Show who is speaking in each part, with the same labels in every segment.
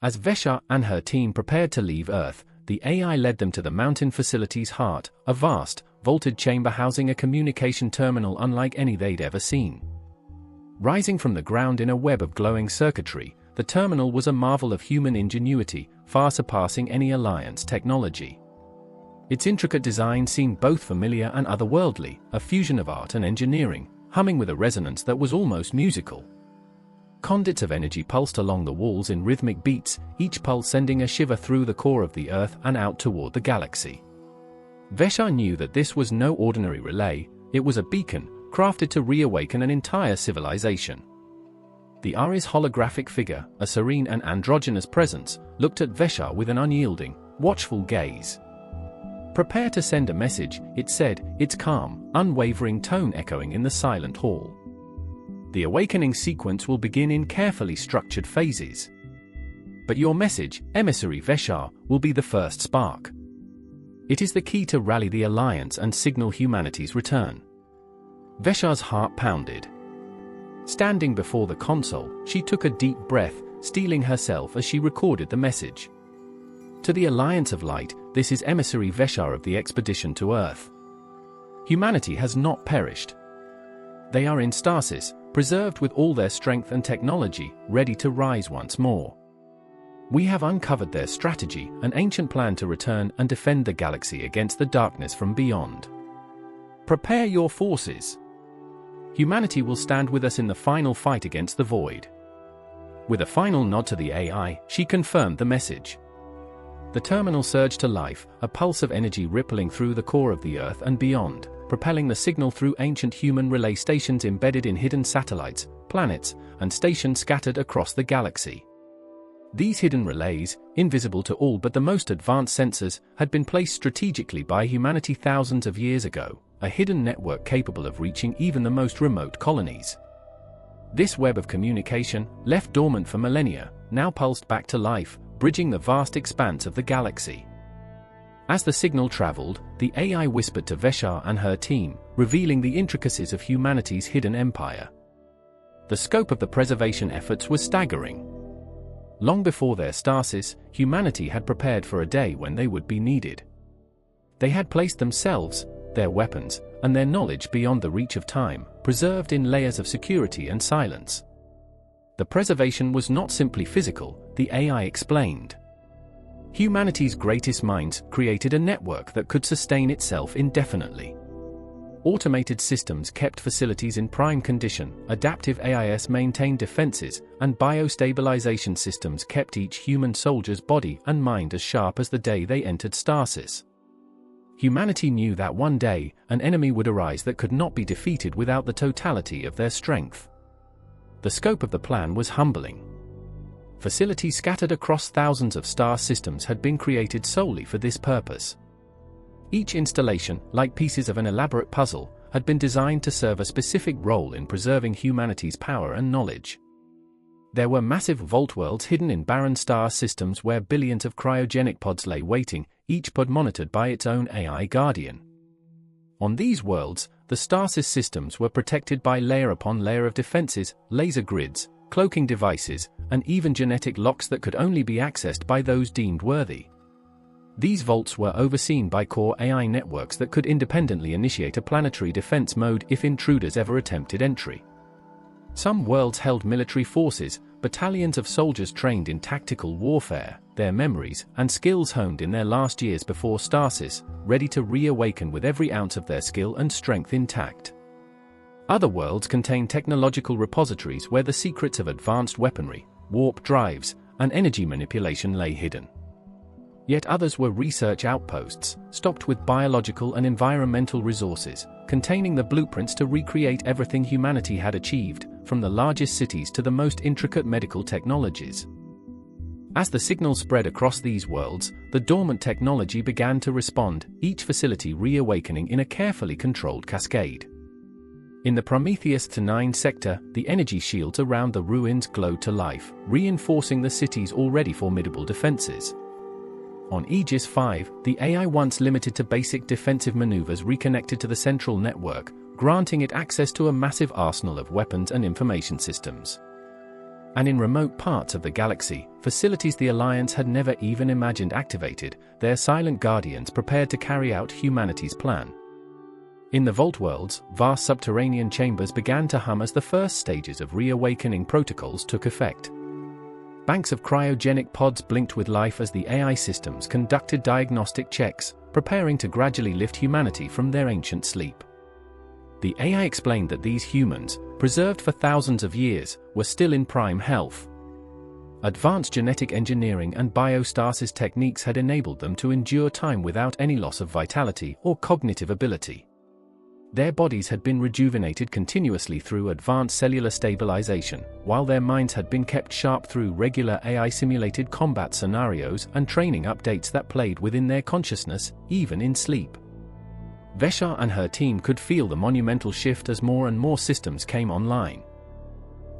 Speaker 1: As Vesha and her team prepared to leave Earth, the AI led them to the mountain facility's heart, a vast, vaulted chamber housing a communication terminal unlike any they'd ever seen. Rising from the ground in a web of glowing circuitry, the terminal was a marvel of human ingenuity, far surpassing any Alliance technology. Its intricate design seemed both familiar and otherworldly, a fusion of art and engineering, humming with a resonance that was almost musical. Conduits of energy pulsed along the walls in rhythmic beats, each pulse sending a shiver through the core of the Earth and out toward the galaxy. Vesha knew that this was no ordinary relay, it was a beacon, crafted to reawaken an entire civilization. The Ari's holographic figure, a serene and androgynous presence, looked at Vesha with an unyielding, watchful gaze. "Prepare to send a message," it said, its calm, unwavering tone echoing in the silent hall. "The awakening sequence will begin in carefully structured phases. But your message, Emissary Vesha, will be the first spark. It is the key to rally the Alliance and signal humanity's return." Vesha's heart pounded. Standing before the console, she took a deep breath, steeling herself as she recorded the message. "To the Alliance of Light, this is Emissary Vesha of the expedition to Earth. Humanity has not perished. They are in stasis, preserved with all their strength and technology, ready to rise once more. We have uncovered their strategy, an ancient plan to return and defend the galaxy against the darkness from beyond. Prepare your forces. Humanity will stand with us in the final fight against the void." With a final nod to the AI, she confirmed the message. The terminal surged to life, a pulse of energy rippling through the core of the Earth and beyond, propelling the signal through ancient human relay stations embedded in hidden satellites, planets, and stations scattered across the galaxy. These hidden relays, invisible to all but the most advanced sensors, had been placed strategically by humanity thousands of years ago, a hidden network capable of reaching even the most remote colonies. This web of communication, left dormant for millennia, now pulsed back to life, bridging the vast expanse of the galaxy. As the signal traveled, the AI whispered to Vesha and her team, revealing the intricacies of humanity's hidden empire. The scope of the preservation efforts was staggering. Long before their stasis, humanity had prepared for a day when they would be needed. They had placed themselves, their weapons, and their knowledge beyond the reach of time, preserved in layers of security and silence. The preservation was not simply physical, the AI explained. Humanity's greatest minds created a network that could sustain itself indefinitely. Automated systems kept facilities in prime condition, adaptive AIS maintained defenses, and biostabilization systems kept each human soldier's body and mind as sharp as the day they entered stasis. Humanity knew that one day, an enemy would arise that could not be defeated without the totality of their strength. The scope of the plan was humbling. Facilities scattered across thousands of star systems had been created solely for this purpose. Each installation, like pieces of an elaborate puzzle, had been designed to serve a specific role in preserving humanity's power and knowledge. There were massive vault worlds hidden in barren star systems where billions of cryogenic pods lay waiting, each pod monitored by its own AI guardian. On these worlds, the stasis systems were protected by layer upon layer of defenses, laser grids, cloaking devices, and even genetic locks that could only be accessed by those deemed worthy. These vaults were overseen by core AI networks that could independently initiate a planetary defense mode if intruders ever attempted entry. Some worlds held military forces, battalions of soldiers trained in tactical warfare, their memories and skills honed in their last years before stasis, ready to reawaken with every ounce of their skill and strength intact. Other worlds contained technological repositories where the secrets of advanced weaponry, warp drives, and energy manipulation lay hidden. Yet others were research outposts, stocked with biological and environmental resources, containing the blueprints to recreate everything humanity had achieved, from the largest cities to the most intricate medical technologies. As the signal spread across these worlds, the dormant technology began to respond, each facility reawakening in a carefully controlled cascade. In the Prometheus T9 sector, the energy shields around the ruins glowed to life, reinforcing the city's already formidable defenses. On Aegis 5, the AI once limited to basic defensive maneuvers reconnected to the central network, granting it access to a massive arsenal of weapons and information systems. And in remote parts of the galaxy, facilities the Alliance had never even imagined activated, their silent guardians prepared to carry out humanity's plan. In the Vault worlds, vast subterranean chambers began to hum as the first stages of reawakening protocols took effect. Banks of cryogenic pods blinked with life as the AI systems conducted diagnostic checks, preparing to gradually lift humanity from their ancient sleep. The AI explained that these humans, preserved for thousands of years, were still in prime health. Advanced genetic engineering and biostasis techniques had enabled them to endure time without any loss of vitality or cognitive ability. Their bodies had been rejuvenated continuously through advanced cellular stabilization, while their minds had been kept sharp through regular AI-simulated combat scenarios and training updates that played within their consciousness, even in sleep. Veshar and her team could feel the monumental shift as more and more systems came online.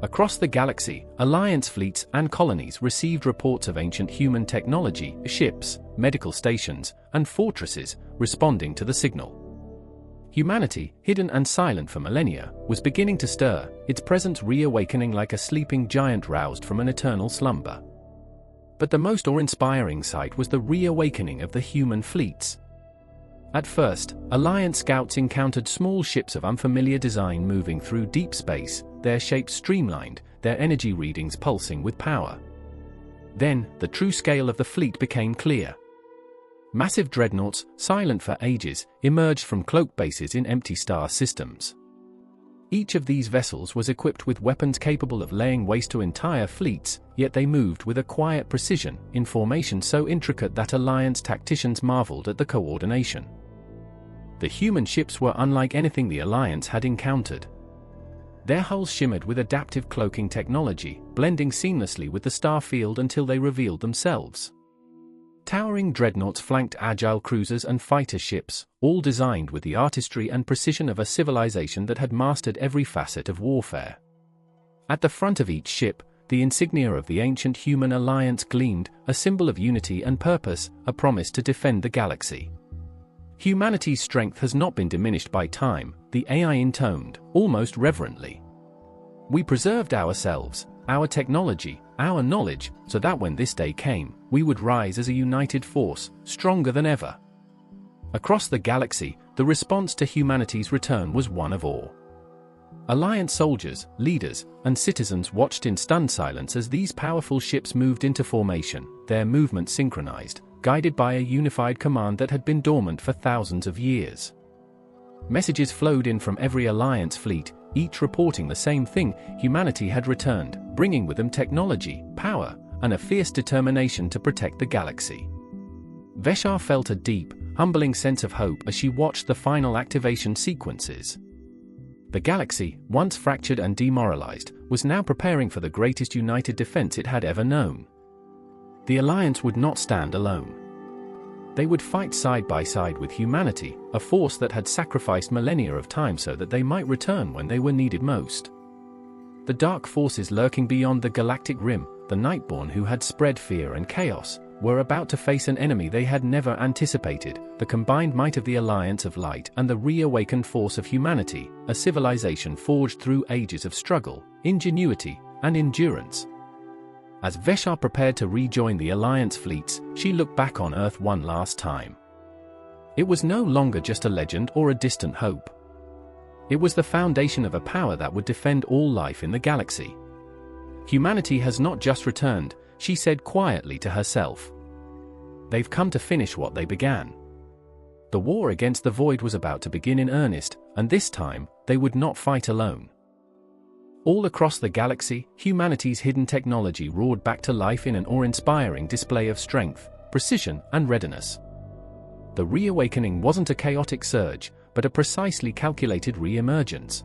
Speaker 1: Across the galaxy, Alliance fleets and colonies received reports of ancient human technology, ships, medical stations, and fortresses, responding to the signal. Humanity, hidden and silent for millennia, was beginning to stir, its presence reawakening like a sleeping giant roused from an eternal slumber. But the most awe-inspiring sight was the reawakening of the human fleets. At first, Alliance scouts encountered small ships of unfamiliar design moving through deep space, their shapes streamlined, their energy readings pulsing with power. Then, the true scale of the fleet became clear. Massive dreadnoughts, silent for ages, emerged from cloaked bases in empty star systems. Each of these vessels was equipped with weapons capable of laying waste to entire fleets, yet they moved with a quiet precision, in formation so intricate that Alliance tacticians marveled at the coordination. The human ships were unlike anything the Alliance had encountered. Their hulls shimmered with adaptive cloaking technology, blending seamlessly with the star field until they revealed themselves. Towering dreadnoughts flanked agile cruisers and fighter ships, all designed with the artistry and precision of a civilization that had mastered every facet of warfare. At the front of each ship, the insignia of the ancient human alliance gleamed, a symbol of unity and purpose, a promise to defend the galaxy. Humanity's strength has not been diminished by time, the AI intoned, almost reverently. We preserved ourselves, our technology, our knowledge, so that when this day came, we would rise as a united force, stronger than ever. Across the galaxy, the response to humanity's return was one of awe. Alliance soldiers, leaders, and citizens watched in stunned silence as these powerful ships moved into formation, their movements synchronized, guided by a unified command that had been dormant for thousands of years. Messages flowed in from every Alliance fleet, each reporting the same thing: humanity had returned, bringing with them technology, power, and a fierce determination to protect the galaxy. Veshar felt a deep, humbling sense of hope as she watched the final activation sequences. The galaxy, once fractured and demoralized, was now preparing for the greatest united defense it had ever known. The Alliance would not stand alone. They would fight side by side with humanity, a force that had sacrificed millennia of time so that they might return when they were needed most. The dark forces lurking beyond the galactic rim, the Nightborn who had spread fear and chaos, were about to face an enemy they had never anticipated: the combined might of the Alliance of Light and the reawakened force of humanity, a civilization forged through ages of struggle, ingenuity, and endurance. As Veshar prepared to rejoin the Alliance fleets, she looked back on Earth one last time. It was no longer just a legend or a distant hope. It was the foundation of a power that would defend all life in the galaxy. Humanity has not just returned, she said quietly to herself. They've come to finish what they began. The war against the Void was about to begin in earnest, and this time, they would not fight alone. All across the galaxy, humanity's hidden technology roared back to life in an awe-inspiring display of strength, precision, and readiness. The reawakening wasn't a chaotic surge, but a precisely calculated re-emergence.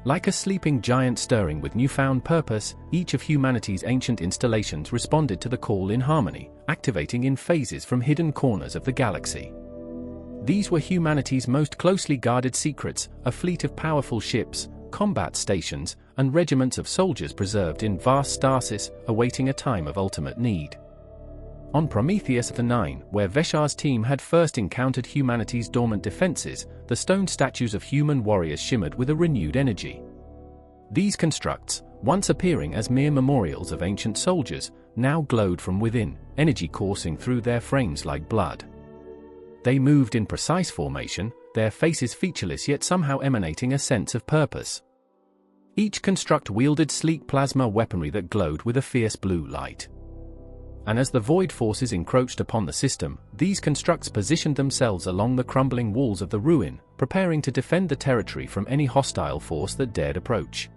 Speaker 1: Like a sleeping giant stirring with newfound purpose, each of humanity's ancient installations responded to the call in harmony, activating in phases from hidden corners of the galaxy. These were humanity's most closely guarded secrets: a fleet of powerful ships, combat stations, and regiments of soldiers preserved in vast stasis, awaiting a time of ultimate need. On Prometheus IX, where Veshar's team had first encountered humanity's dormant defenses, the stone statues of human warriors shimmered with a renewed energy. These constructs, once appearing as mere memorials of ancient soldiers, now glowed from within, energy coursing through their frames like blood. They moved in precise formation, their faces featureless yet somehow emanating a sense of purpose. Each construct wielded sleek plasma weaponry that glowed with a fierce blue light. And as the void forces encroached upon the system, these constructs positioned themselves along the crumbling walls of the ruin, preparing to defend the territory from any hostile force that dared approach.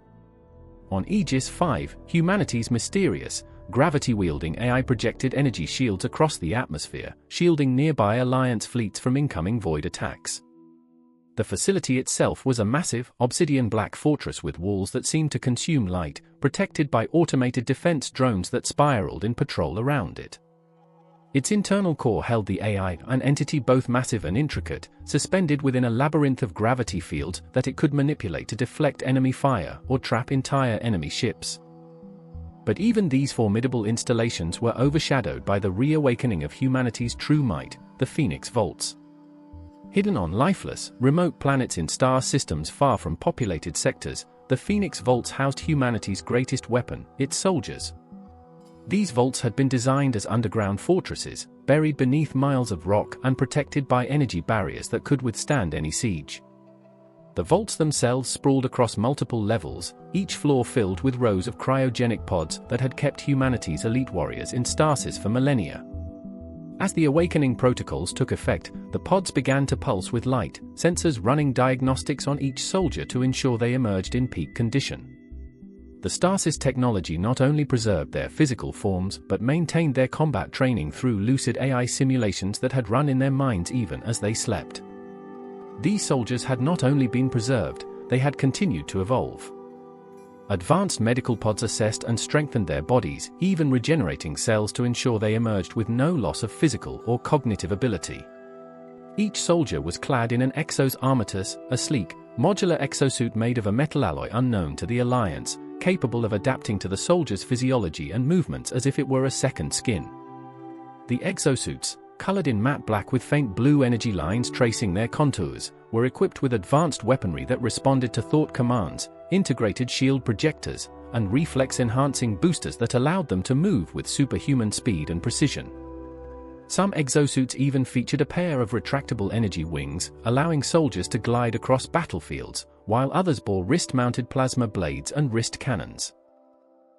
Speaker 1: On Aegis 5, humanity's mysterious, gravity-wielding AI projected energy shields across the atmosphere, shielding nearby Alliance fleets from incoming void attacks. The facility itself was a massive, obsidian-black fortress with walls that seemed to consume light, protected by automated defense drones that spiraled in patrol around it. Its internal core held the AI, an entity both massive and intricate, suspended within a labyrinth of gravity fields that it could manipulate to deflect enemy fire or trap entire enemy ships. But even these formidable installations were overshadowed by the reawakening of humanity's true might, the Phoenix Vaults. Hidden on lifeless, remote planets in star systems far from populated sectors, the Phoenix Vaults housed humanity's greatest weapon, its soldiers. These vaults had been designed as underground fortresses, buried beneath miles of rock and protected by energy barriers that could withstand any siege. The vaults themselves sprawled across multiple levels, each floor filled with rows of cryogenic pods that had kept humanity's elite warriors in stasis for millennia. As the awakening protocols took effect, the pods began to pulse with light, sensors running diagnostics on each soldier to ensure they emerged in peak condition. The stasis technology not only preserved their physical forms but maintained their combat training through lucid AI simulations that had run in their minds even as they slept. These soldiers had not only been preserved, they had continued to evolve. Advanced medical pods assessed and strengthened their bodies, even regenerating cells to ensure they emerged with no loss of physical or cognitive ability. Each soldier was clad in an Exos Armatus, a sleek, modular exosuit made of a metal alloy unknown to the Alliance, capable of adapting to the soldier's physiology and movements as if it were a second skin. The exosuits, colored in matte black with faint blue energy lines tracing their contours, were equipped with advanced weaponry that responded to thought commands, integrated shield projectors, and reflex-enhancing boosters that allowed them to move with superhuman speed and precision. Some exosuits even featured a pair of retractable energy wings, allowing soldiers to glide across battlefields, while others bore wrist-mounted plasma blades and wrist cannons.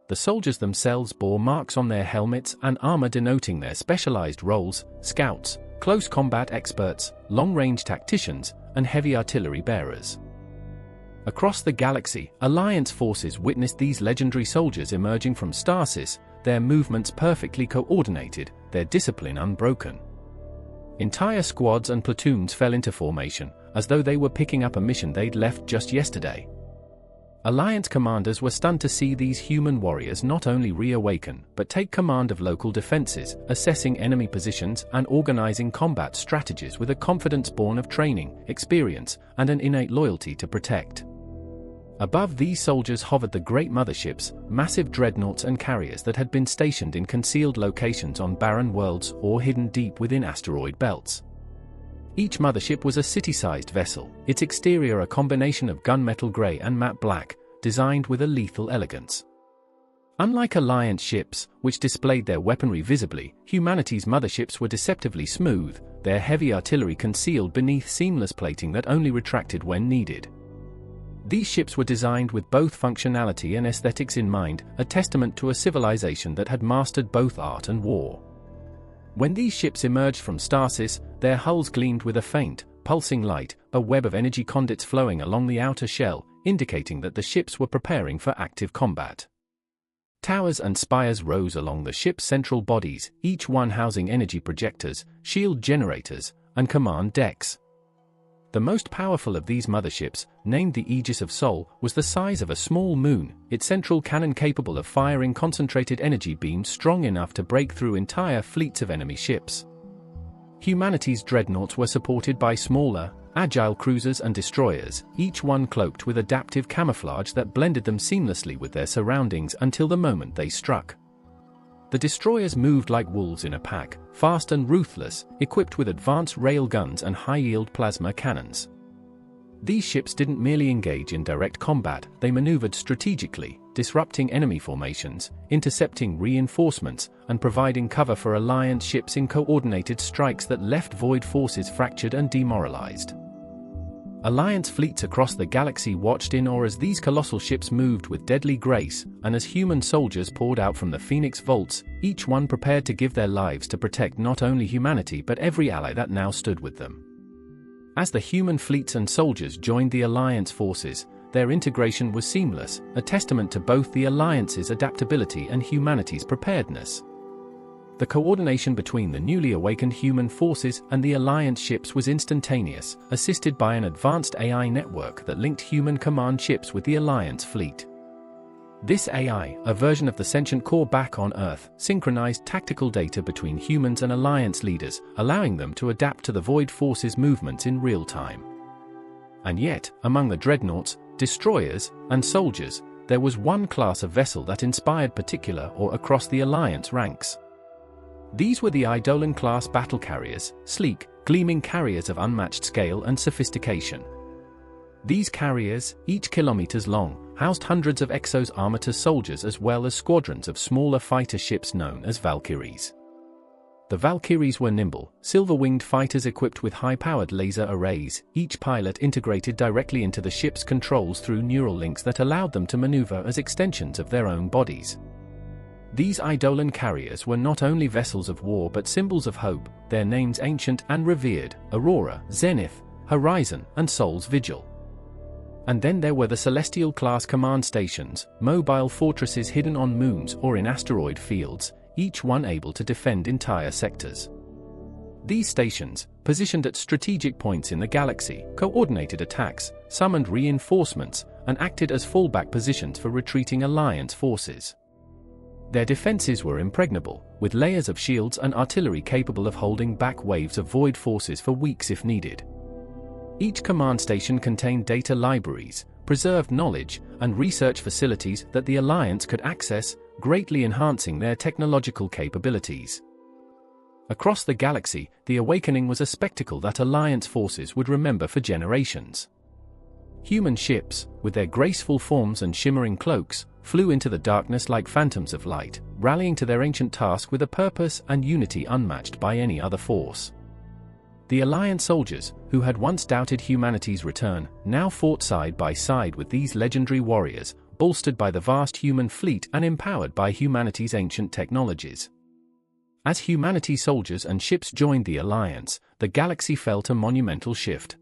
Speaker 1: The soldiers themselves bore marks on their helmets and armor denoting their specialized roles: scouts, close combat experts, long-range tacticians, and heavy artillery bearers. Across the galaxy, Alliance forces witnessed these legendary soldiers emerging from stasis, their movements perfectly coordinated, their discipline unbroken. Entire squads and platoons fell into formation, as though they were picking up a mission they'd left just yesterday. Alliance commanders were stunned to see these human warriors not only reawaken, but take command of local defenses, assessing enemy positions and organizing combat strategies with a confidence born of training, experience, and an innate loyalty to protect. Above these soldiers hovered the great motherships, massive dreadnoughts and carriers that had been stationed in concealed locations on barren worlds or hidden deep within asteroid belts. Each mothership was a city-sized vessel, its exterior a combination of gunmetal gray and matte black, designed with a lethal elegance. Unlike Alliance ships, which displayed their weaponry visibly, humanity's motherships were deceptively smooth, their heavy artillery concealed beneath seamless plating that only retracted when needed. These ships were designed with both functionality and aesthetics in mind, a testament to a civilization that had mastered both art and war. When these ships emerged from stasis, their hulls gleamed with a faint, pulsing light, a web of energy conduits flowing along the outer shell, indicating that the ships were preparing for active combat. Towers and spires rose along the ship's central bodies, each one housing energy projectors, shield generators, and command decks. The most powerful of these motherships, named the Aegis of Sol, was the size of a small moon, its central cannon capable of firing concentrated energy beams strong enough to break through entire fleets of enemy ships. Humanity's dreadnoughts were supported by smaller, agile cruisers and destroyers, each one cloaked with adaptive camouflage that blended them seamlessly with their surroundings until the moment they struck. The destroyers moved like wolves in a pack, fast and ruthless, equipped with advanced rail guns and high-yield plasma cannons. These ships didn't merely engage in direct combat, they maneuvered strategically, disrupting enemy formations, intercepting reinforcements, and providing cover for Alliance ships in coordinated strikes that left Void forces fractured and demoralized. Alliance fleets across the galaxy watched in awe as these colossal ships moved with deadly grace, and as human soldiers poured out from the Phoenix vaults, each one prepared to give their lives to protect not only humanity but every ally that now stood with them. As the human fleets and soldiers joined the Alliance forces, their integration was seamless, a testament to both the Alliance's adaptability and humanity's preparedness. The coordination between the newly awakened human forces and the Alliance ships was instantaneous, assisted by an advanced AI network that linked human command ships with the Alliance fleet. This AI, a version of the sentient core back on Earth, synchronized tactical data between humans and Alliance leaders, allowing them to adapt to the Void forces' movements in real time. And yet, among the dreadnoughts, destroyers, and soldiers, there was one class of vessel that inspired particular awe across the Alliance ranks. These were the Eidolon-class battle carriers, sleek, gleaming carriers of unmatched scale and sophistication. These carriers, each kilometers long, housed hundreds of Exos Armatus soldiers as well as squadrons of smaller fighter ships known as Valkyries. The Valkyries were nimble, silver-winged fighters equipped with high-powered laser arrays, each pilot integrated directly into the ship's controls through neural links that allowed them to maneuver as extensions of their own bodies. These Eidolon carriers were not only vessels of war but symbols of hope, their names ancient and revered: Aurora, Zenith, Horizon, and Sol's Vigil. And then there were the Celestial-class command stations, mobile fortresses hidden on moons or in asteroid fields, each one able to defend entire sectors. These stations, positioned at strategic points in the galaxy, coordinated attacks, summoned reinforcements, and acted as fallback positions for retreating Alliance forces. Their defenses were impregnable, with layers of shields and artillery capable of holding back waves of Void forces for weeks if needed. Each command station contained data libraries, preserved knowledge, and research facilities that the Alliance could access, greatly enhancing their technological capabilities. Across the galaxy, the awakening was a spectacle that Alliance forces would remember for generations. Human ships, with their graceful forms and shimmering cloaks, flew into the darkness like phantoms of light, rallying to their ancient task with a purpose and unity unmatched by any other force. The Alliance soldiers, who had once doubted humanity's return, now fought side by side with these legendary warriors, bolstered by the vast human fleet and empowered by humanity's ancient technologies. As humanity's soldiers and ships joined the Alliance, the galaxy felt a monumental shift.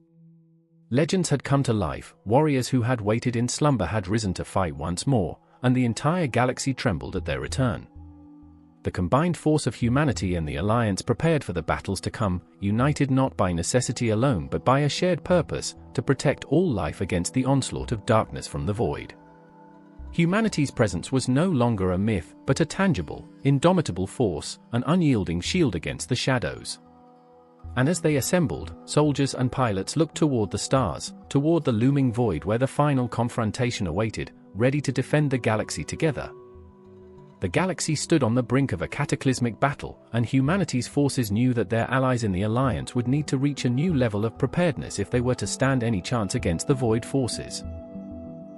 Speaker 1: Legends had come to life, warriors who had waited in slumber had risen to fight once more, and the entire galaxy trembled at their return. The combined force of humanity and the Alliance prepared for the battles to come, united not by necessity alone but by a shared purpose, to protect all life against the onslaught of darkness from the Void. Humanity's presence was no longer a myth, but a tangible, indomitable force, an unyielding shield against the shadows. And as they assembled, soldiers and pilots looked toward the stars, toward the looming Void where the final confrontation awaited, ready to defend the galaxy together. The galaxy stood on the brink of a cataclysmic battle, and humanity's forces knew that their allies in the Alliance would need to reach a new level of preparedness if they were to stand any chance against the Void forces.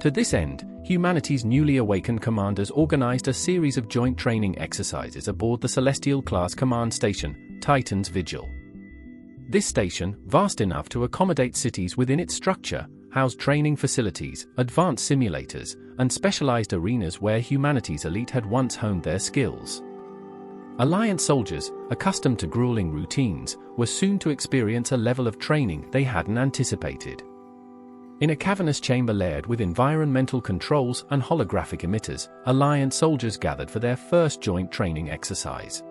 Speaker 1: To this end, humanity's newly awakened commanders organized a series of joint training exercises aboard the Celestial-class command station, Titan's Vigil. This station, vast enough to accommodate cities within its structure, housed training facilities, advanced simulators, and specialized arenas where humanity's elite had once honed their skills. Alliance soldiers, accustomed to grueling routines, were soon to experience a level of training they hadn't anticipated. In a cavernous chamber layered with environmental controls and holographic emitters, Alliance soldiers gathered for their first joint training exercise.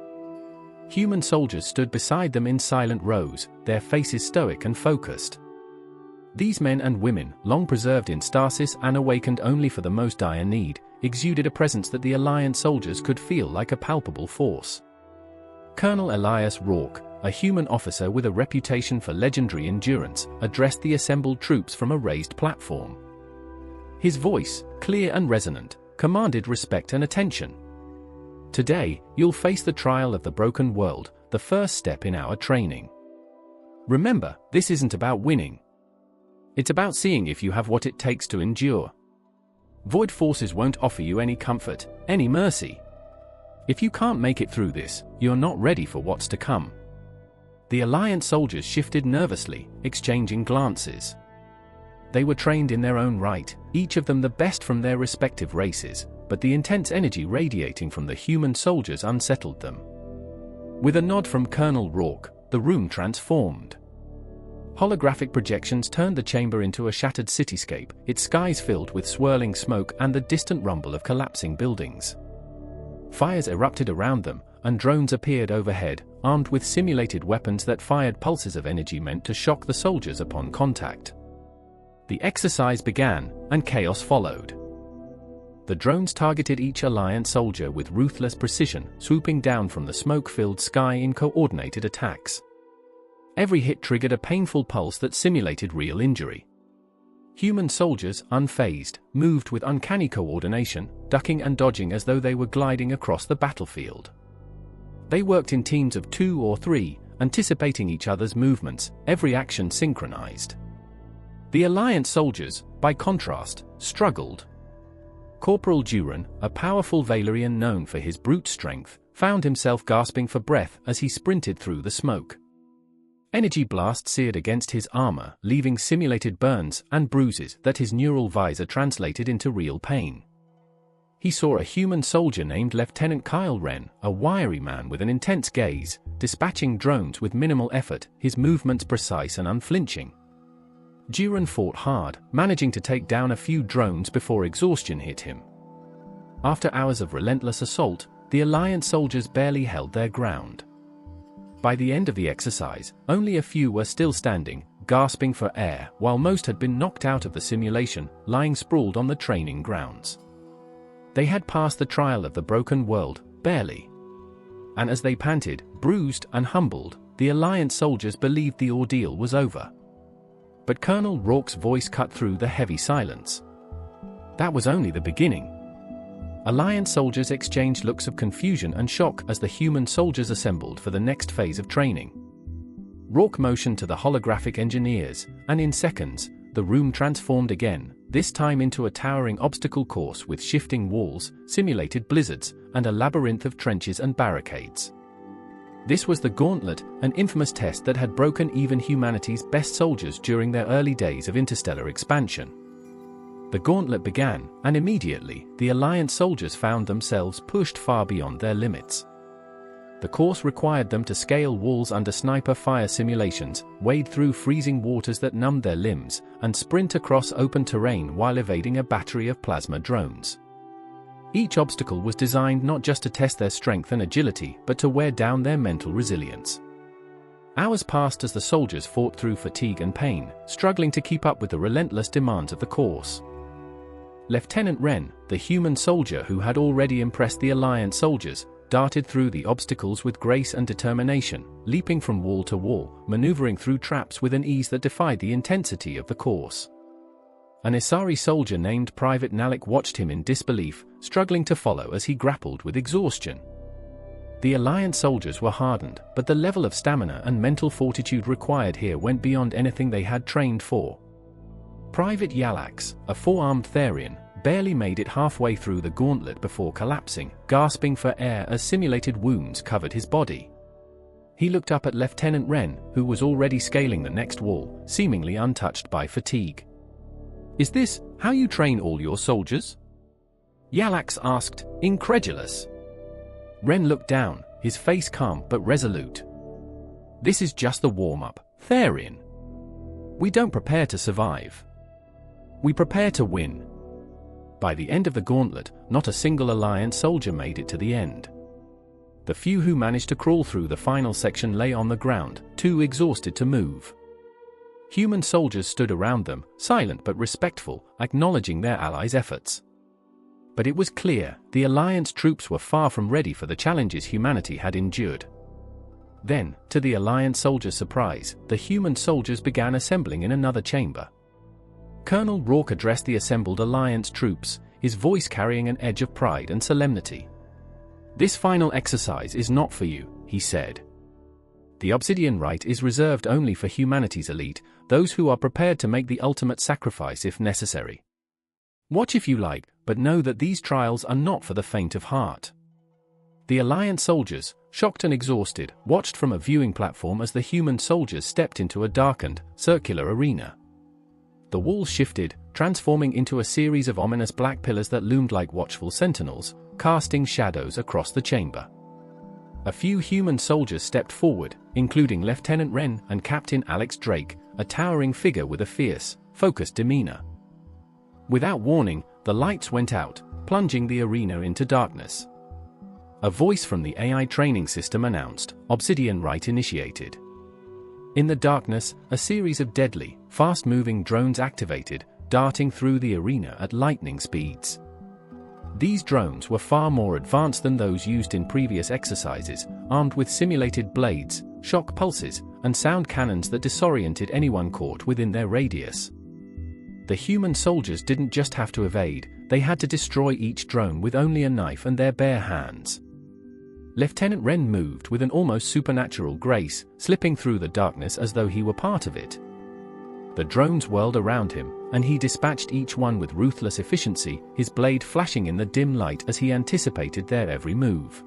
Speaker 1: Human soldiers stood beside them in silent rows, their faces stoic and focused. These men and women, long preserved in stasis and awakened only for the most dire need, exuded a presence that the Alliance soldiers could feel like a palpable force. Colonel Elias Rourke, a human officer with a reputation for legendary endurance, addressed the assembled troops from a raised platform. His voice, clear and resonant, commanded respect and attention. "Today, you'll face the trial of the broken world, the first step in our training. Remember, this isn't about winning. It's about seeing if you have what it takes to endure. Void forces won't offer you any comfort, any mercy. If you can't make it through this, you're not ready for what's to come. The Alliance soldiers shifted nervously, exchanging glances. They were trained in their own right, each of them the best from their respective races, but the intense energy radiating from the human soldiers unsettled them. With a nod from Colonel Rourke, the room transformed. Holographic projections turned the chamber into a shattered cityscape, its skies filled with swirling smoke and the distant rumble of collapsing buildings. Fires erupted around them, and drones appeared overhead, armed with simulated weapons that fired pulses of energy meant to shock the soldiers upon contact. The exercise began, and chaos followed. The drones targeted each Alliance soldier with ruthless precision, swooping down from the smoke-filled sky in coordinated attacks. Every hit triggered a painful pulse that simulated real injury. Human soldiers, unfazed, moved with uncanny coordination, ducking and dodging as though they were gliding across the battlefield. They worked in teams of 2 or 3, anticipating each other's movements, every action synchronized. The Alliance soldiers, by contrast, struggled. Corporal Duran, a powerful Valerian known for his brute strength, found himself gasping for breath as he sprinted through the smoke. Energy blasts seared against his armor, leaving simulated burns and bruises that his neural visor translated into real pain. He saw a human soldier named Lieutenant Kyle Wren, a wiry man with an intense gaze, dispatching drones with minimal effort, his movements precise and unflinching. Duran fought hard, managing to take down a few drones before exhaustion hit him. After hours of relentless assault, the Alliance soldiers barely held their ground. By the end of the exercise, only a few were still standing, gasping for air, while most had been knocked out of the simulation, lying sprawled on the training grounds. They had passed the trial of the broken world, barely. And as they panted, bruised and humbled, the Alliance soldiers believed the ordeal was over. But Colonel Rourke's voice cut through the heavy silence. That was only the beginning. Alliance soldiers exchanged looks of confusion and shock as the human soldiers assembled for the next phase of training. Rourke motioned to the holographic engineers, and in seconds, the room transformed again, this time into a towering obstacle course with shifting walls, simulated blizzards, and a labyrinth of trenches and barricades. This was the Gauntlet, an infamous test that had broken even humanity's best soldiers during their early days of interstellar expansion. The Gauntlet began, and immediately, the Alliance soldiers found themselves pushed far beyond their limits. The course required them to scale walls under sniper fire simulations, wade through freezing waters that numbed their limbs, and sprint across open terrain while evading a battery of plasma drones. Each obstacle was designed not just to test their strength and agility, but to wear down their mental resilience. Hours passed as the soldiers fought through fatigue and pain, struggling to keep up with the relentless demands of the course. Lieutenant Wren, the human soldier who had already impressed the Alliance soldiers, darted through the obstacles with grace and determination, leaping from wall to wall, maneuvering through traps with an ease that defied the intensity of the course. An Isari soldier named Private Nalik watched him in disbelief, struggling to follow as he grappled with exhaustion. The Alliance soldiers were hardened, but the level of stamina and mental fortitude required here went beyond anything they had trained for. Private Yalax, a 4-armed Therian, barely made it halfway through the gauntlet before collapsing, gasping for air as simulated wounds covered his body. He looked up at Lieutenant Wren, who was already scaling the next wall, seemingly untouched by fatigue. "Is this how you train all your soldiers?" Yalax asked, incredulous. Wren looked down, his face calm but resolute. "This is just the warm-up, Therian. We don't prepare to survive. We prepare to win." By the end of the gauntlet, not a single Alliance soldier made it to the end. The few who managed to crawl through the final section lay on the ground, too exhausted to move. Human soldiers stood around them, silent but respectful, acknowledging their allies' efforts. But it was clear, the Alliance troops were far from ready for the challenges humanity had endured. Then, to the Alliance soldiers' surprise, the human soldiers began assembling in another chamber. Colonel Rourke addressed the assembled Alliance troops, his voice carrying an edge of pride and solemnity. "This final exercise is not for you," he said. The Obsidian right is reserved only for humanity's elite, those who are prepared to make the ultimate sacrifice if necessary. Watch if you like, but know that these trials are not for the faint of heart. The Alliance soldiers, shocked and exhausted, watched from a viewing platform as the human soldiers stepped into a darkened, circular arena. The walls shifted, transforming into a series of ominous black pillars that loomed like watchful sentinels, casting shadows across the chamber. A few human soldiers stepped forward, including Lieutenant Wren and Captain Alex Drake, a towering figure with a fierce, focused demeanor. Without warning, the lights went out, plunging the arena into darkness. A voice from the AI training system announced, "Obsidian right initiated." In the darkness, a series of deadly, fast-moving drones activated, darting through the arena at lightning speeds. These drones were far more advanced than those used in previous exercises, armed with simulated blades, shock pulses, and sound cannons that disoriented anyone caught within their radius. The human soldiers didn't just have to evade, they had to destroy each drone with only a knife and their bare hands. Lieutenant Wren moved with an almost supernatural grace, slipping through the darkness as though he were part of it. The drones whirled around him, and he dispatched each one with ruthless efficiency, his blade flashing in the dim light as he anticipated their every move.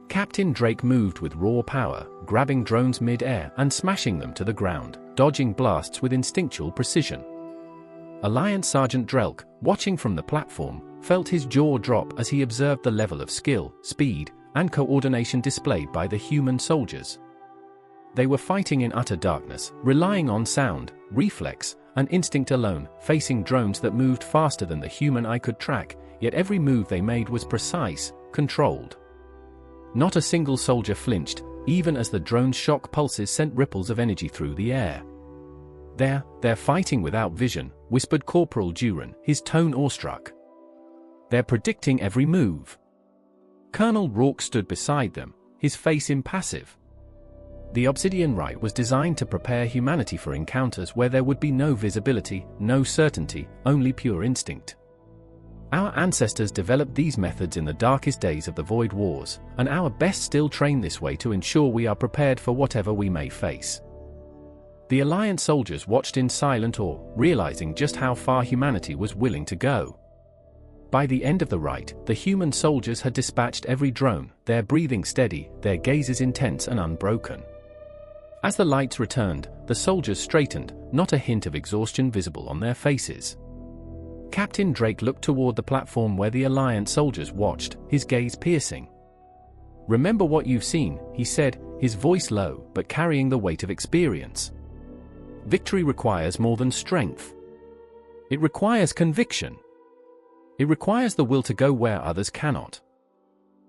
Speaker 1: Captain Drake moved with raw power, grabbing drones mid-air and smashing them to the ground, dodging blasts with instinctual precision. Alliance Sergeant Drelk, watching from the platform, felt his jaw drop as he observed the level of skill, speed, and coordination displayed by the human soldiers. They were fighting in utter darkness, relying on sound, reflex, and instinct alone, facing drones that moved faster than the human eye could track, yet every move they made was precise, controlled. Not a single soldier flinched, even as the drone's shock pulses sent ripples of energy through the air. They're fighting without vision," whispered Corporal Duran, his tone awestruck. "They're predicting every move." Colonel Rourke stood beside them, his face impassive. The Obsidian right was designed to prepare humanity for encounters where there would be no visibility, no certainty, only pure instinct. Our ancestors developed these methods in the darkest days of the Void Wars, and our best still train this way to ensure we are prepared for whatever we may face. The Alliance soldiers watched in silent awe, realizing just how far humanity was willing to go. By the end of the rite, the human soldiers had dispatched every drone, their breathing steady, their gazes intense and unbroken. As the lights returned, the soldiers straightened, not a hint of exhaustion visible on their faces. Captain Drake looked toward the platform where the Alliance soldiers watched, his gaze piercing. "Remember what you've seen," he said, his voice low, but carrying the weight of experience. "Victory requires more than strength. It requires conviction. It requires the will to go where others cannot."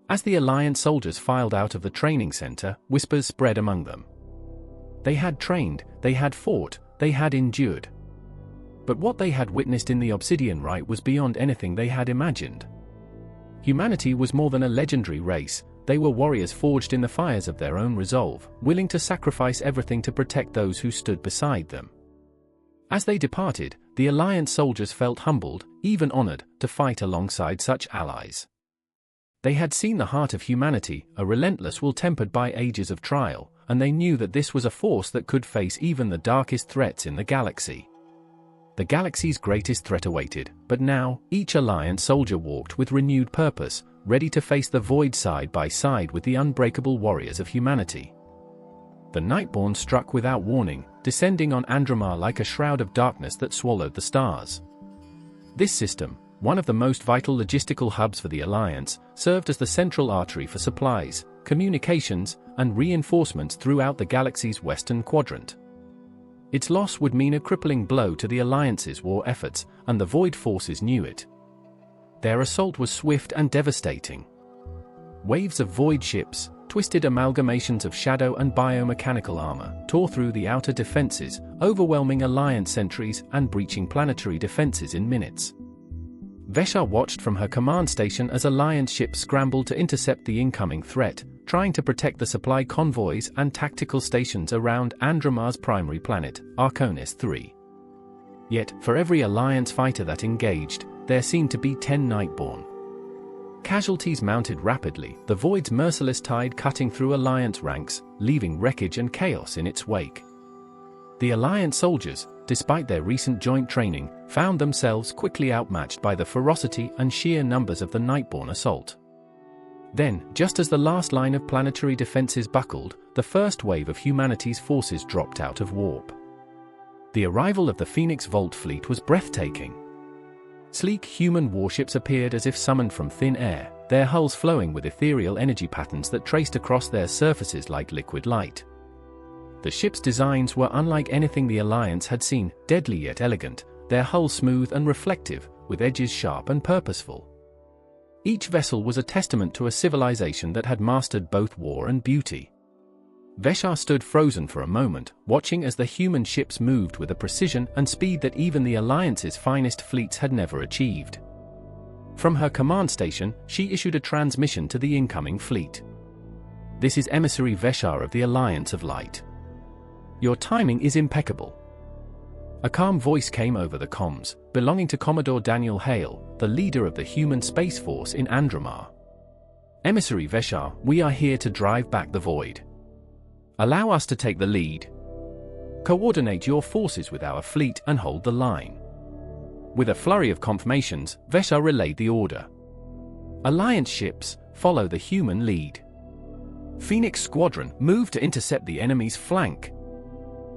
Speaker 1: As the Alliance soldiers filed out of the training center, whispers spread among them. They had trained, they had fought, they had endured. But what they had witnessed in the Obsidian Rite was beyond anything they had imagined. Humanity was more than a legendary race, they were warriors forged in the fires of their own resolve, willing to sacrifice everything to protect those who stood beside them. As they departed, the Alliance soldiers felt humbled, even honored, to fight alongside such allies. They had seen the heart of humanity, a relentless will tempered by ages of trial, and they knew that this was a force that could face even the darkest threats in the galaxy. The galaxy's greatest threat awaited, but now, each Alliance soldier walked with renewed purpose, ready to face the void side by side with the unbreakable warriors of humanity. The Nightborn struck without warning, descending on Andromar like a shroud of darkness that swallowed the stars. This system, one of the most vital logistical hubs for the Alliance, served as the central artery for supplies, communications, and reinforcements throughout the galaxy's western quadrant. Its loss would mean a crippling blow to the Alliance's war efforts, and the Void forces knew it. Their assault was swift and devastating. Waves of Void ships, twisted amalgamations of shadow and biomechanical armor, tore through the outer defenses, overwhelming Alliance sentries and breaching planetary defenses in minutes. Vesha watched from her command station as Alliance ships scrambled to intercept the incoming threat, trying to protect the supply convoys and tactical stations around Andromar's primary planet, Arconis III. Yet, for every Alliance fighter that engaged, there seemed to be 10 Nightborn. Casualties mounted rapidly, the Void's merciless tide cutting through Alliance ranks, leaving wreckage and chaos in its wake. The Alliance soldiers, despite their recent joint training, found themselves quickly outmatched by the ferocity and sheer numbers of the Nightborne assault. Then, just as the last line of planetary defenses buckled, the first wave of humanity's forces dropped out of warp. The arrival of the Phoenix Vault fleet was breathtaking. Sleek human warships appeared as if summoned from thin air, their hulls flowing with ethereal energy patterns that traced across their surfaces like liquid light. The ship's designs were unlike anything the Alliance had seen, deadly yet elegant, their hulls smooth and reflective, with edges sharp and purposeful. Each vessel was a testament to a civilization that had mastered both war and beauty. Veshar stood frozen for a moment, watching as the human ships moved with a precision and speed that even the Alliance's finest fleets had never achieved. From her command station, she issued a transmission to the incoming fleet. "This is Emissary Veshar of the Alliance of Light. Your timing is impeccable." A calm voice came over the comms, belonging to Commodore Daniel Hale, the leader of the human space force in Andromar. "Emissary Veshar, we are here to drive back the Void. Allow us to take the lead. Coordinate your forces with our fleet and hold the line." With a flurry of confirmations, Veshar relayed the order. "Alliance ships, follow the human lead. Phoenix Squadron, move to intercept the enemy's flank."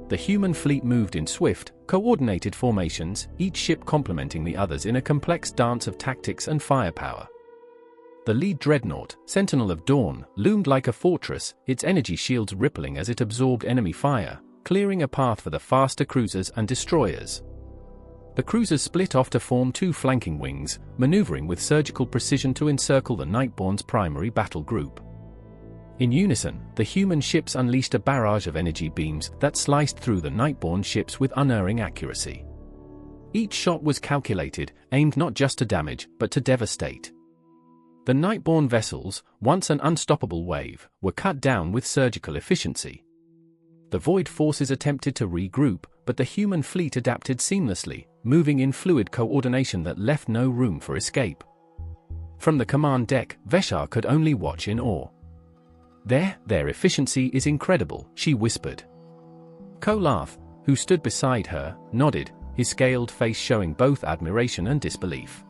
Speaker 1: The human fleet moved in swift, coordinated formations, each ship complementing the others in a complex dance of tactics and firepower. The lead dreadnought, Sentinel of Dawn, loomed like a fortress, its energy shields rippling as it absorbed enemy fire, clearing a path for the faster cruisers and destroyers. The cruisers split off to form two flanking wings, maneuvering with surgical precision to encircle the Nightborne's primary battle group. In unison, the human ships unleashed a barrage of energy beams that sliced through the Nightborne ships with unerring accuracy. Each shot was calculated, aimed not just to damage, but to devastate. The Nightborne vessels, once an unstoppable wave, were cut down with surgical efficiency. The Void forces attempted to regroup, but the human fleet adapted seamlessly, moving in fluid coordination that left no room for escape. From the command deck, Veshar could only watch in awe. Their efficiency is incredible," she whispered. Kolath, who stood beside her, nodded, his scaled face showing both admiration and disbelief.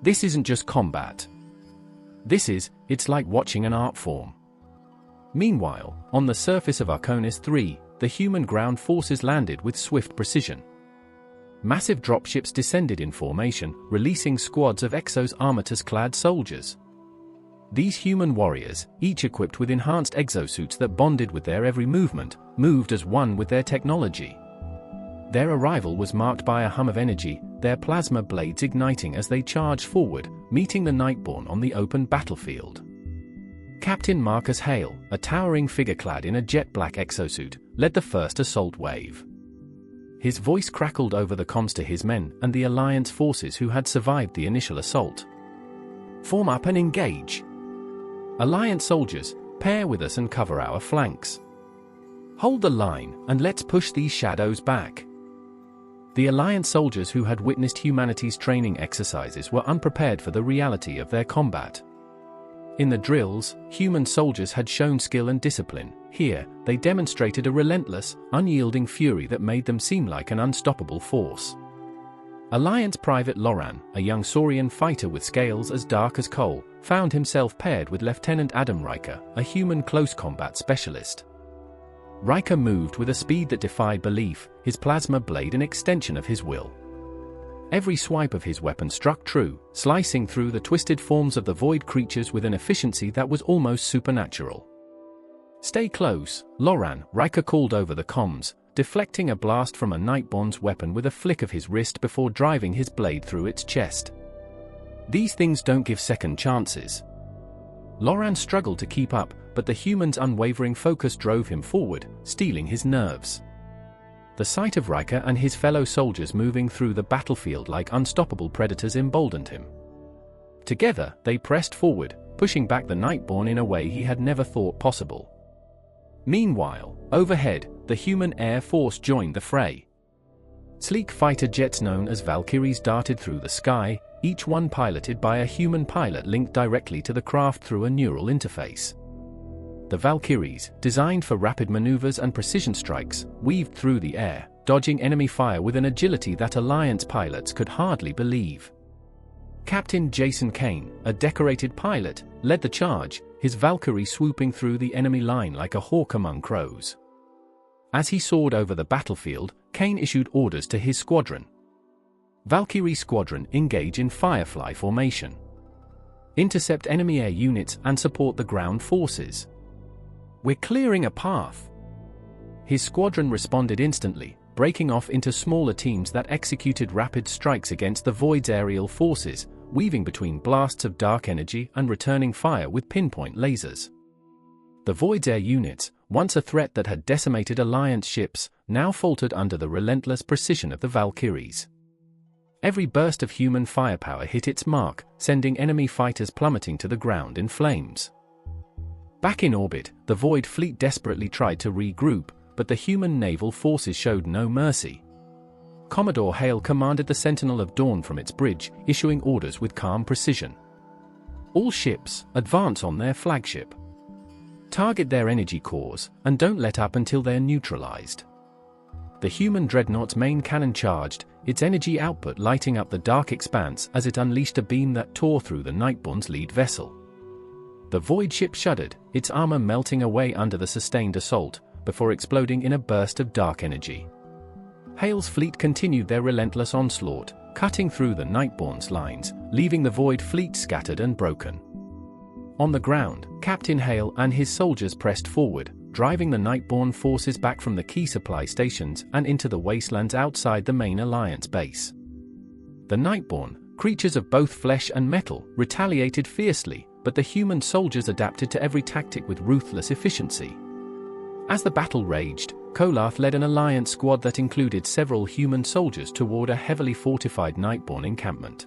Speaker 1: "This isn't just combat. It's like watching an art form." Meanwhile, on the surface of Arconis III, the human ground forces landed with swift precision. Massive dropships descended in formation, releasing squads of Exos Armatus-clad soldiers. These human warriors, each equipped with enhanced exosuits that bonded with their every movement, moved as one with their technology. Their arrival was marked by a hum of energy, their plasma blades igniting as they charged forward, meeting the Nightborne on the open battlefield. Captain Marcus Hale, a towering figure clad in a jet-black exosuit, led the first assault wave. His voice crackled over the comms to his men and the Alliance forces who had survived the initial assault. "Form up and engage. Alliance soldiers, pair with us and cover our flanks. Hold the line, and let's push these shadows back." The Alliance soldiers who had witnessed humanity's training exercises were unprepared for the reality of their combat. In the drills, human soldiers had shown skill and discipline. Here, they demonstrated a relentless, unyielding fury that made them seem like an unstoppable force. Alliance Private Loran, a young Saurian fighter with scales as dark as coal, found himself paired with Lieutenant Adam Riker, a human close combat specialist. Riker moved with a speed that defied belief, his plasma blade an extension of his will. Every swipe of his weapon struck true, slicing through the twisted forms of the Void creatures with an efficiency that was almost supernatural. "Stay close, Loran," Riker called over the comms, deflecting a blast from a Nightborne's weapon with a flick of his wrist before driving his blade through its chest. "These things don't give second chances." Loran struggled to keep up, but the human's unwavering focus drove him forward, stealing his nerves. The sight of Riker and his fellow soldiers moving through the battlefield like unstoppable predators emboldened him. Together, they pressed forward, pushing back the Nightborne in a way he had never thought possible. Meanwhile, overhead, the human Air Force joined the fray. Sleek fighter jets known as Valkyries darted through the sky, each one piloted by a human pilot linked directly to the craft through a neural interface. The Valkyries, designed for rapid maneuvers and precision strikes, weaved through the air, dodging enemy fire with an agility that Alliance pilots could hardly believe. Captain Jason Kane, a decorated pilot, led the charge, his Valkyrie swooping through the enemy line like a hawk among crows. As he soared over the battlefield, Kane issued orders to his squadron. Valkyrie Squadron, engage in Firefly formation. Intercept enemy air units and support the ground forces. We're clearing a path. His squadron responded instantly, breaking off into smaller teams that executed rapid strikes against the Void's aerial forces, weaving between blasts of dark energy and returning fire with pinpoint lasers. The Void's air units, once a threat that had decimated Alliance ships, now faltered under the relentless precision of the Valkyries. Every burst of human firepower hit its mark, sending enemy fighters plummeting to the ground in flames. Back in orbit, the Void fleet desperately tried to regroup, but the human naval forces showed no mercy. Commodore Hale commanded the Sentinel of Dawn from its bridge, issuing orders with calm precision. All ships, advance on their flagship. Target their energy cores, and don't let up until they're neutralized. The human dreadnought's main cannon charged, its energy output lighting up the dark expanse as it unleashed a beam that tore through the Nightborne's lead vessel. The Void ship shuddered, its armor melting away under the sustained assault, before exploding in a burst of dark energy. Hale's fleet continued their relentless onslaught, cutting through the Nightborne's lines, leaving the Void fleet scattered and broken. On the ground, Captain Hale and his soldiers pressed forward, driving the Nightborne forces back from the key supply stations and into the wastelands outside the main Alliance base. The Nightborne, creatures of both flesh and metal, retaliated fiercely, but the human soldiers adapted to every tactic with ruthless efficiency. As the battle raged, Kolath led an Alliance squad that included several human soldiers toward a heavily fortified Nightborne encampment.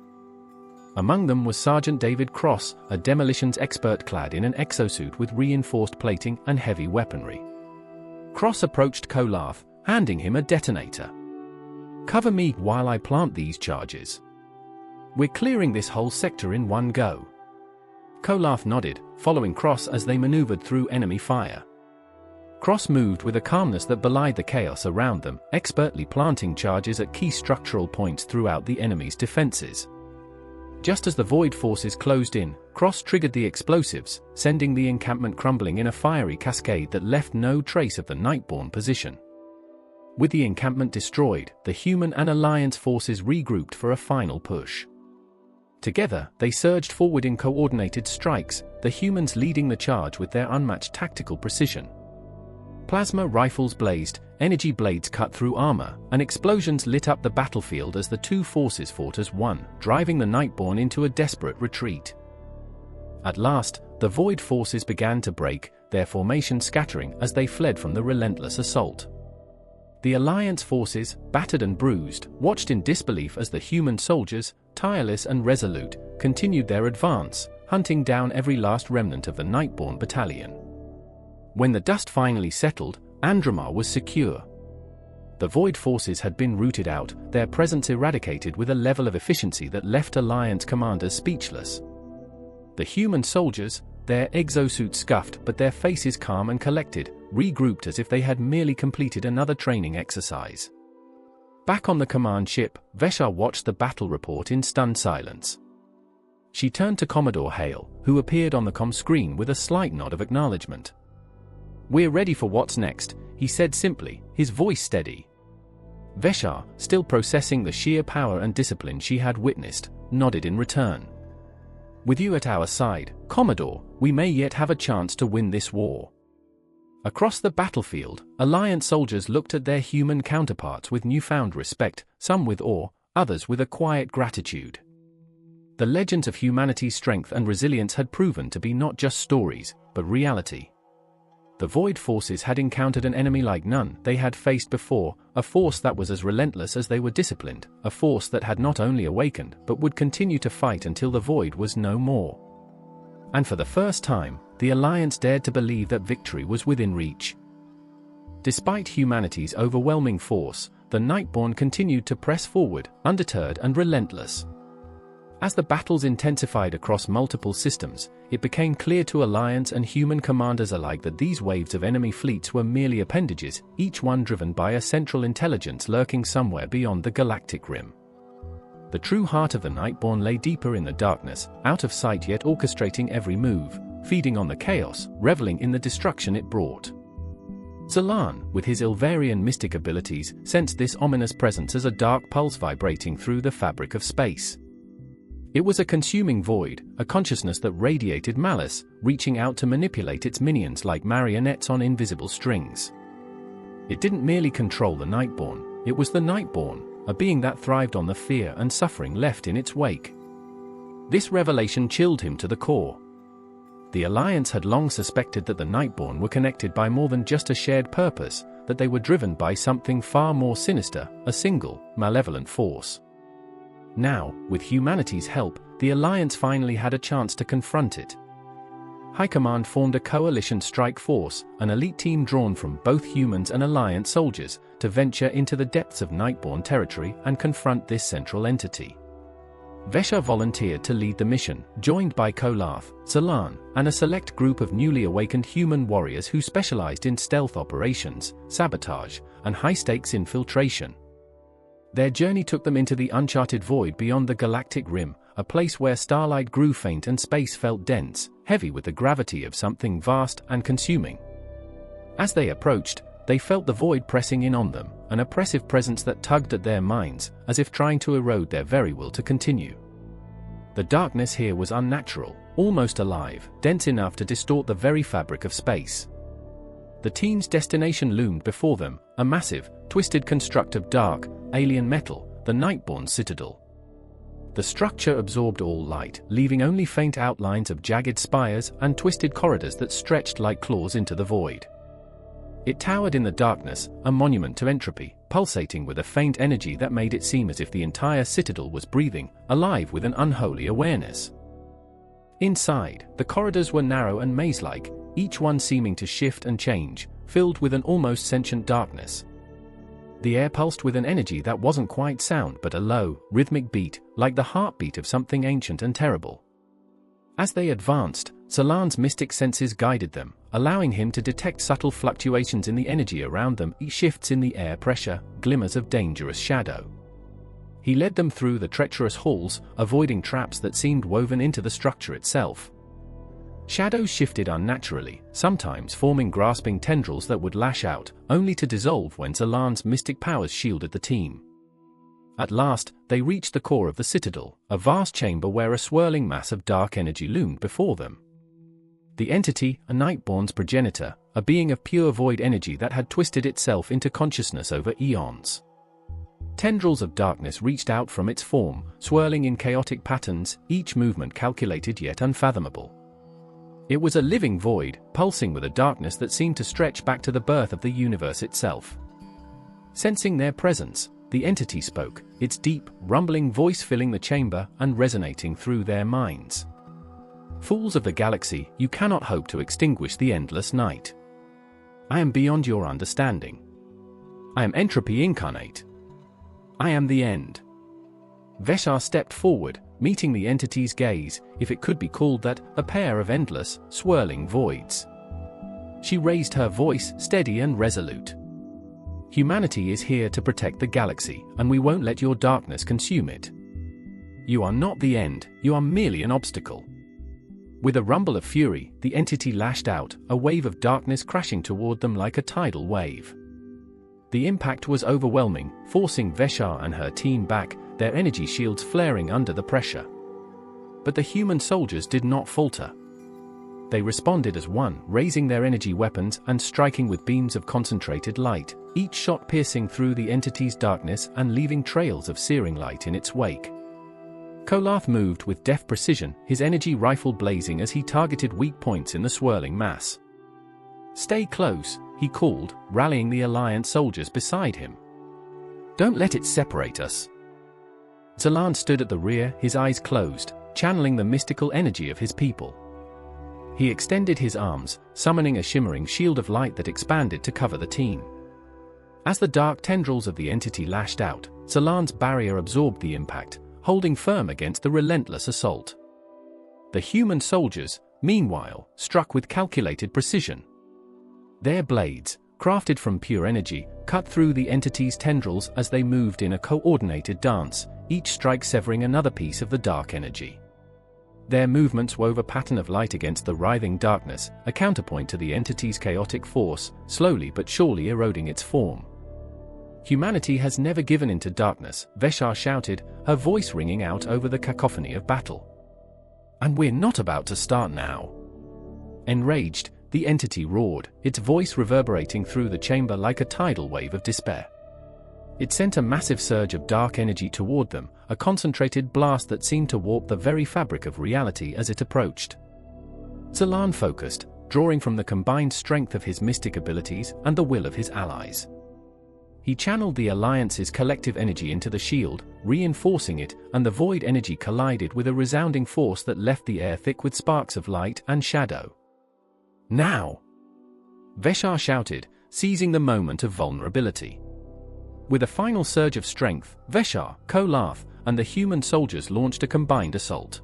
Speaker 1: Among them was Sergeant David Cross, a demolitions expert clad in an exosuit with reinforced plating and heavy weaponry. Cross approached Kolath, handing him a detonator. "Cover me while I plant these charges. We're clearing this whole sector in one go." Kolath nodded, following Cross as they maneuvered through enemy fire. Cross moved with a calmness that belied the chaos around them, expertly planting charges at key structural points throughout the enemy's defenses. Just as the Void forces closed in, Cross triggered the explosives, sending the encampment crumbling in a fiery cascade that left no trace of the Nightborne position. With the encampment destroyed, the human and Alliance forces regrouped for a final push. Together, they surged forward in coordinated strikes, the humans leading the charge with their unmatched tactical precision. Plasma rifles blazed, energy blades cut through armor, and explosions lit up the battlefield as the two forces fought as one, driving the Nightborne into a desperate retreat. At last, the Void forces began to break, their formation scattering as they fled from the relentless assault. The Alliance forces, battered and bruised, watched in disbelief as the human soldiers, tireless and resolute, continued their advance, hunting down every last remnant of the Nightborne battalion. When the dust finally settled, Andromar was secure. The Void forces had been rooted out, their presence eradicated with a level of efficiency that left Alliance commanders speechless. The human soldiers, their exosuits scuffed but their faces calm and collected, regrouped as if they had merely completed another training exercise. Back on the command ship, Veshar watched the battle report in stunned silence. She turned to Commodore Hale, who appeared on the comm screen with a slight nod of acknowledgement. "We're ready for what's next," he said simply, his voice steady. Veshar, still processing the sheer power and discipline she had witnessed, nodded in return. "With you at our side, Commodore, we may yet have a chance to win this war." Across the battlefield, Alliance soldiers looked at their human counterparts with newfound respect, some with awe, others with a quiet gratitude. The legends of humanity's strength and resilience had proven to be not just stories, but reality. The Void forces had encountered an enemy like none they had faced before, a force that was as relentless as they were disciplined, a force that had not only awakened but would continue to fight until the Void was no more. And for the first time, the Alliance dared to believe that victory was within reach. Despite humanity's overwhelming force, the Nightborne continued to press forward, undeterred and relentless. As the battles intensified across multiple systems, it became clear to Alliance and human commanders alike that these waves of enemy fleets were merely appendages, each one driven by a central intelligence lurking somewhere beyond the galactic rim. The true heart of the Nightborn lay deeper in the darkness, out of sight yet orchestrating every move, feeding on the chaos, reveling in the destruction it brought. Zalan, with his Ilvarian mystic abilities, sensed this ominous presence as a dark pulse vibrating through the fabric of space. It was a consuming void, a consciousness that radiated malice, reaching out to manipulate its minions like marionettes on invisible strings. It didn't merely control the Nightborn, it was the Nightborn, a being that thrived on the fear and suffering left in its wake. This revelation chilled him to the core. The Alliance had long suspected that the Nightborn were connected by more than just a shared purpose, that they were driven by something far more sinister, a single, malevolent force. Now, with humanity's help, the Alliance finally had a chance to confront it. High Command formed a coalition strike force, an elite team drawn from both humans and Alliance soldiers, to venture into the depths of Nightborn territory and confront this central entity. Vesha volunteered to lead the mission, joined by Kolath, Zalan, and a select group of newly awakened human warriors who specialized in stealth operations, sabotage, and high-stakes infiltration. Their journey took them into the uncharted void beyond the galactic rim, a place where starlight grew faint and space felt dense, heavy with the gravity of something vast and consuming. As they approached, they felt the void pressing in on them, an oppressive presence that tugged at their minds, as if trying to erode their very will to continue. The darkness here was unnatural, almost alive, dense enough to distort the very fabric of space. The team's destination loomed before them, a massive, twisted construct of dark, alien metal, the Nightborn Citadel. The structure absorbed all light, leaving only faint outlines of jagged spires and twisted corridors that stretched like claws into the void. It towered in the darkness, a monument to entropy, pulsating with a faint energy that made it seem as if the entire citadel was breathing, alive with an unholy awareness. Inside, the corridors were narrow and maze-like, each one seeming to shift and change, filled with an almost sentient darkness. The air pulsed with an energy that wasn't quite sound but a low, rhythmic beat, like the heartbeat of something ancient and terrible. As they advanced, Zalan's mystic senses guided them, allowing him to detect subtle fluctuations in the energy around them, shifts in the air pressure, glimmers of dangerous shadow. He led them through the treacherous halls, avoiding traps that seemed woven into the structure itself. Shadows shifted unnaturally, sometimes forming grasping tendrils that would lash out, only to dissolve when Zalan's mystic powers shielded the team. At last, they reached the core of the citadel, a vast chamber where a swirling mass of dark energy loomed before them. The entity, a Nightborn's progenitor, a being of pure void energy that had twisted itself into consciousness over eons. Tendrils of darkness reached out from its form, swirling in chaotic patterns, each movement calculated yet unfathomable. It was a living void, pulsing with a darkness that seemed to stretch back to the birth of the universe itself. Sensing their presence, the entity spoke, its deep, rumbling voice filling the chamber and resonating through their minds. Fools of the galaxy, you cannot hope to extinguish the endless night. I am beyond your understanding. I am entropy incarnate. I am the end. Veshar stepped forward, meeting the entity's gaze, if it could be called that, a pair of endless, swirling voids. She raised her voice, steady and resolute. Humanity is here to protect the galaxy, and we won't let your darkness consume it. You are not the end, you are merely an obstacle. With a rumble of fury, the entity lashed out, a wave of darkness crashing toward them like a tidal wave. The impact was overwhelming, forcing Veshar and her team back, their energy shields flaring under the pressure. But the human soldiers did not falter. They responded as one, raising their energy weapons and striking with beams of concentrated light, each shot piercing through the entity's darkness and leaving trails of searing light in its wake. Kolath moved with deft precision, his energy rifle blazing as he targeted weak points in the swirling mass. "Stay close," he called, rallying the Alliance soldiers beside him. "Don't let it separate us." Zalan stood at the rear, his eyes closed, channeling the mystical energy of his people. He extended his arms, summoning a shimmering shield of light that expanded to cover the team. As the dark tendrils of the entity lashed out, Zalan's barrier absorbed the impact, holding firm against the relentless assault. The human soldiers, meanwhile, struck with calculated precision. Their blades, crafted from pure energy, cut through the entity's tendrils as they moved in a coordinated dance, each strike severing another piece of the dark energy. Their movements wove a pattern of light against the writhing darkness, a counterpoint to the entity's chaotic force, slowly but surely eroding its form. Humanity has never given in to darkness, Veshar shouted, her voice ringing out over the cacophony of battle. And we're not about to start now. Enraged, the entity roared, its voice reverberating through the chamber like a tidal wave of despair. It sent a massive surge of dark energy toward them, a concentrated blast that seemed to warp the very fabric of reality as it approached. Zalan focused, drawing from the combined strength of his mystic abilities and the will of his allies. He channeled the Alliance's collective energy into the shield, reinforcing it, and the void energy collided with a resounding force that left the air thick with sparks of light and shadow. Now! Veshar shouted, seizing the moment of vulnerability. With a final surge of strength, Veshar, Kolath, and the human soldiers launched a combined assault.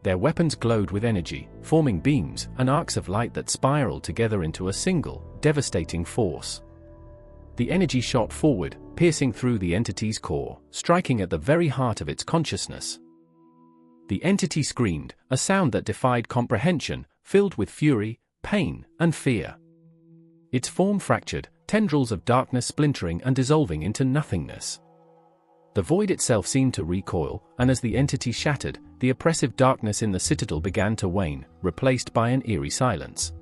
Speaker 1: Their weapons glowed with energy, forming beams and arcs of light that spiraled together into a single, devastating force. The energy shot forward, piercing through the entity's core, striking at the very heart of its consciousness. The entity screamed, a sound that defied comprehension, filled with fury, pain, and fear. Its form fractured, tendrils of darkness splintering and dissolving into nothingness. The void itself seemed to recoil, and as the entity shattered, the oppressive darkness in the citadel began to wane, replaced by an eerie silence.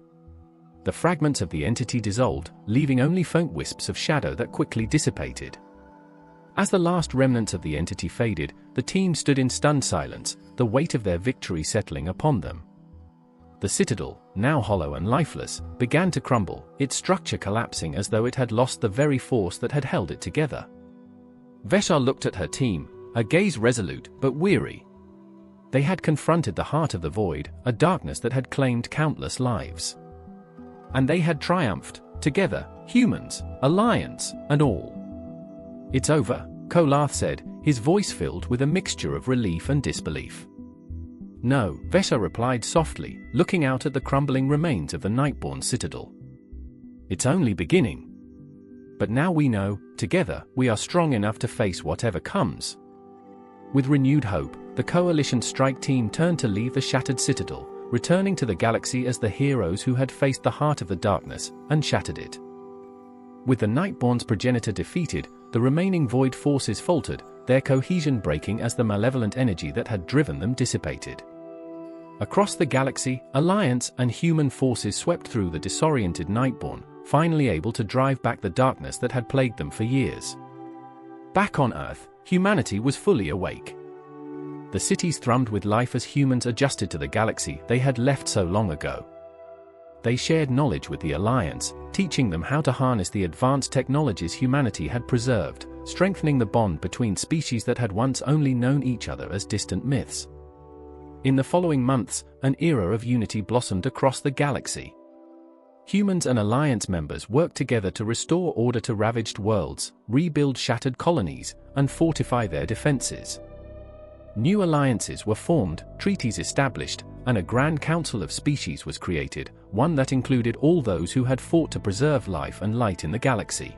Speaker 1: The fragments of the entity dissolved, leaving only faint wisps of shadow that quickly dissipated. As the last remnants of the entity faded, the team stood in stunned silence, the weight of their victory settling upon them. The citadel, now hollow and lifeless, began to crumble, its structure collapsing as though it had lost the very force that had held it together. Veshar looked at her team, her gaze resolute but weary. They had confronted the heart of the void, a darkness that had claimed countless lives. And they had triumphed, together, humans, alliance, and all. It's over, Kolath said, his voice filled with a mixture of relief and disbelief. No, Veshar replied softly, looking out at the crumbling remains of the Nightborn citadel. It's only beginning. But now we know, together, we are strong enough to face whatever comes. With renewed hope, the Coalition strike team turned to leave the shattered citadel, returning to the galaxy as the heroes who had faced the heart of the darkness and shattered it. With the Nightborn's progenitor defeated, the remaining void forces faltered, their cohesion breaking as the malevolent energy that had driven them dissipated. Across the galaxy, Alliance and human forces swept through the disoriented Nightborn, finally able to drive back the darkness that had plagued them for years. Back on Earth, humanity was fully awake. The cities thrummed with life as humans adjusted to the galaxy they had left so long ago. They shared knowledge with the Alliance, teaching them how to harness the advanced technologies humanity had preserved, strengthening the bond between species that had once only known each other as distant myths. In the following months, an era of unity blossomed across the galaxy. Humans and Alliance members worked together to restore order to ravaged worlds, rebuild shattered colonies, and fortify their defenses. New alliances were formed, treaties established, and a grand council of species was created, one that included all those who had fought to preserve life and light in the galaxy.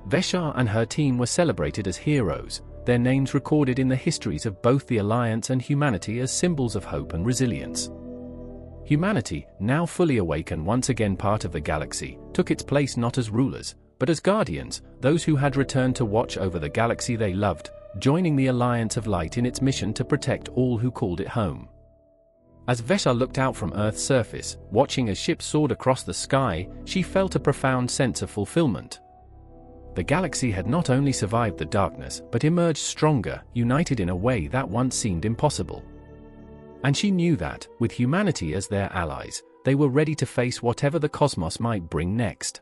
Speaker 1: Veshar and her team were celebrated as heroes, their names recorded in the histories of both the Alliance and humanity as symbols of hope and resilience. Humanity, now fully awake and once again part of the galaxy, took its place not as rulers, but as guardians, those who had returned to watch over the galaxy they loved, joining the Alliance of Light in its mission to protect all who called it home. As Veshar looked out from Earth's surface, watching as ships soared across the sky, she felt a profound sense of fulfillment. The galaxy had not only survived the darkness, but emerged stronger, united in a way that once seemed impossible. And she knew that, with humanity as their allies, they were ready to face whatever the cosmos might bring next.